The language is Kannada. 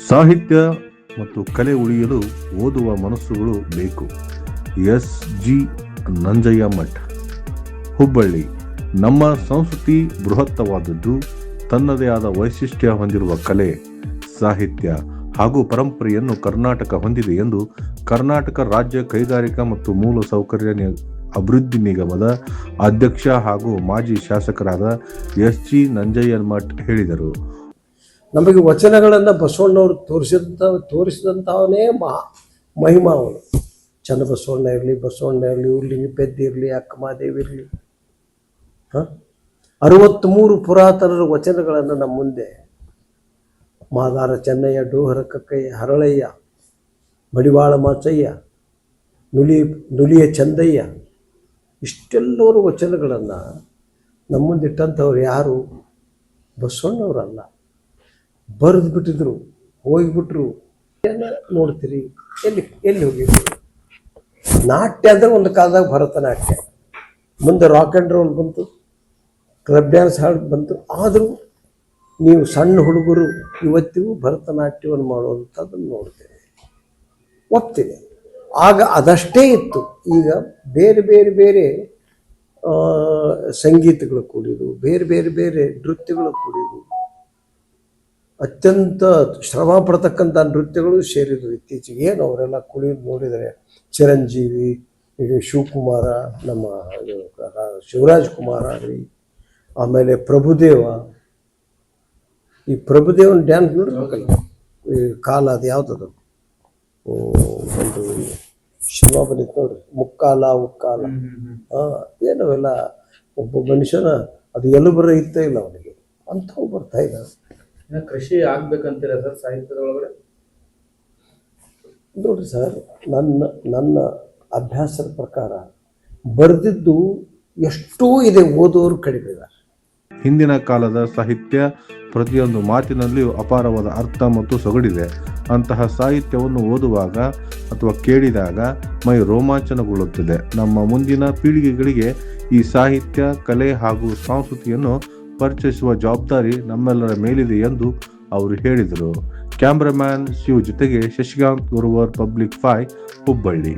ಸಾಹಿತ್ಯ ಮತ್ತು ಕಲೆ ಉಳಿಯಲು ಓದುವ ಮನಸ್ಸುಗಳು ಬೇಕು. ಎಸ್.ಜಿ. ನಂಜಯ್ಯ ಮಠ, ಹುಬ್ಬಳ್ಳಿ. ನಮ್ಮ ಸಂಸ್ಕೃತಿ ಬೃಹತ್ತವಾದದ್ದು. ತನ್ನದೇ ಆದ ವೈಶಿಷ್ಟ್ಯ ಹೊಂದಿರುವ ಕಲೆ, ಸಾಹಿತ್ಯ ಹಾಗೂ ಪರಂಪರೆಯನ್ನು ಕರ್ನಾಟಕ ಹೊಂದಿದೆ ಎಂದು ಕರ್ನಾಟಕ ರಾಜ್ಯ ಕೈಗಾರಿಕಾ ಮತ್ತು ಮೂಲ ಸೌಕರ್ಯ ಅಭಿವೃದ್ಧಿ ನಿಗಮದ ಅಧ್ಯಕ್ಷ ಹಾಗೂ ಮಾಜಿ ಶಾಸಕರಾದ ಎಸ್.ಜಿ. ನಂಜಯ್ಯ ಮಠ ಹೇಳಿದರು. ನಮಗೆ ವಚನಗಳನ್ನು ಬಸವಣ್ಣವರು ತೋರಿಸಿದಂಥವನೇ ಮಹಿಮಾ ಅವನು. ಚನ್ನಬಸವಣ್ಣ ಇರಲಿ, ಬಸವಣ್ಣ ಇರಲಿ, ಉರ್ಲಿಂಗಿ ಪೆದ್ದಿ ಇರಲಿ, ಅಕ್ಕಮಹಾದೇವಿ ಇರಲಿ, 63 ಪುರಾತನರ ವಚನಗಳನ್ನು ನಮ್ಮ ಮುಂದೆ ಮಾದಾರ ಚೆನ್ನಯ್ಯ, ಡೋಹರ ಕಕ್ಕಯ್ಯ, ಹರಳಯ್ಯ, ಮಡಿವಾಳ ಮಾಚಯ್ಯ, ನುಲಿಯ ಚಂದಯ್ಯ, ಇಷ್ಟೆಲ್ಲವರು ವಚನಗಳನ್ನು ನಮ್ಮ ಮುಂದಿಟ್ಟಂಥವ್ರು ಯಾರು? ಬಸವಣ್ಣವರಲ್ಲ. ಬರೆದು ಬಿಟ್ಟಿದ್ರು, ಹೋಗಿಬಿಟ್ರು. ನೋಡ್ತೀರಿ, ಎಲ್ಲಿ ಹೋಗಿದ್ರು? ನಾಟ್ಯ ಅಂದರೆ ಒಂದು ಕಾಲದಾಗ ಭರತನಾಟ್ಯ, ಮುಂದೆ ರಾಕ್ ಆ್ಯಂಡ್ ರೋಲ್ ಬಂತು, ಕ್ಲಬ್ ಡ್ಯಾನ್ಸ್ ಹಾಡು ಬಂತು. ಆದರೂ ನೀವು ಸಣ್ಣ ಹುಡುಗರು ಇವತ್ತಿಗೂ ಭರತನಾಟ್ಯವನ್ನು ಮಾಡೋದಂಥದ್ದನ್ನು ನೋಡ್ತೇವೆ, ಒಪ್ತೀನಿ. ಆಗ ಅದಷ್ಟೇ ಇತ್ತು. ಈಗ ಬೇರೆ ಬೇರೆ ಬೇರೆ ಸಂಗೀತಗಳು ಕೂಡಿದು, ಬೇರೆ ಬೇರೆ ಬೇರೆ ನೃತ್ಯಗಳು ಕೂಡಿದು, ಅತ್ಯಂತ ಶ್ರಮ ಪಡ್ತಕ್ಕಂಥ ನೃತ್ಯಗಳು ಸೇರಿದ್ರು ಇತ್ತೀಚೆಗೆ. ಏನು ಅವರೆಲ್ಲ ಕುಣಿದು ನೋಡಿದರೆ ಚಿರಂಜೀವಿ, ಈಗ ಶಿವಕುಮಾರ, ನಮ್ಮ ಶಿವರಾಜ್ ಕುಮಾರ್ ಆಗಲಿ, ಆಮೇಲೆ ಪ್ರಭುದೇವ. ಈ ಪ್ರಭುದೇವನ ಡ್ಯಾನ್ಸ್ ನೋಡ್ಬೇಕಲ್ಲ, ಈ ಕಾಲ ಅದು ಯಾವುದದು ಒಂದು ಸಿನಿಮಾ ಬಂದಿತ್ತು ನೋಡ್ರಿ, ಮುಕ್ಕಾಲ ಉಕ್ಕಾಲ. ಏನವೆಲ್ಲ ಒಬ್ಬ ಮನುಷ್ಯನ ಅದು ಎಲುಬರ ಇತ್ತೇ ಇಲ್ಲ ಅವನಿಗೆ, ಅಂಥವು ಬರ್ತಾ ಇದ್ದಾವೆ. ಕೃಷಿ ಆಗ್ಬೇಕಂತೀರ ಸರ್ ಸಾಹಿತ್ಯದೊಳಗಡೆ? ನೋಡ್ರಿ ಸರ್, ನನ್ನ ಅಭ್ಯಾಸದ ಪ್ರಕಾರ ಬರೆದಿದ್ದು ಎಷ್ಟೋ ಇದೆ, ಓದೋರು ಕಡಿಮೆ ಇದ್ದಾರೆ. ಹಿಂದಿನ ಕಾಲದ ಸಾಹಿತ್ಯ ಪ್ರತಿಯೊಂದು ಮಾತಿನಲ್ಲಿಯೂ ಅಪಾರವಾದ ಅರ್ಥ ಮತ್ತು ಸೊಗಡಿದೆ. ಅಂತಹ ಸಾಹಿತ್ಯವನ್ನು ಓದುವಾಗ ಅಥವಾ ಕೇಳಿದಾಗ ಮೈ ರೋಮಾಂಚನಗೊಳ್ಳುತ್ತದೆ. ನಮ್ಮ ಮುಂದಿನ ಪೀಳಿಗೆಗಳಿಗೆ ಈ ಸಾಹಿತ್ಯ, ಕಲೆ ಹಾಗೂ ಸಂಸ್ಕೃತಿಯನ್ನು ಪರಿಚಯಿಸುವ ಜವಾಬ್ದಾರಿ ನಮ್ಮೆಲ್ಲರ ಮೇಲಿದೆ ಎಂದು ಅವರು ಹೇಳಿದರು. ಕ್ಯಾಮ್ರಾಮ್ಯಾನ್ ಶಿವ್ ಜೊತೆಗೆ ಶಶಿಕಾಂತ್ ಗುರುವರ್, ಪಬ್ಲಿಕ್ 5, ಹುಬ್ಬಳ್ಳಿ.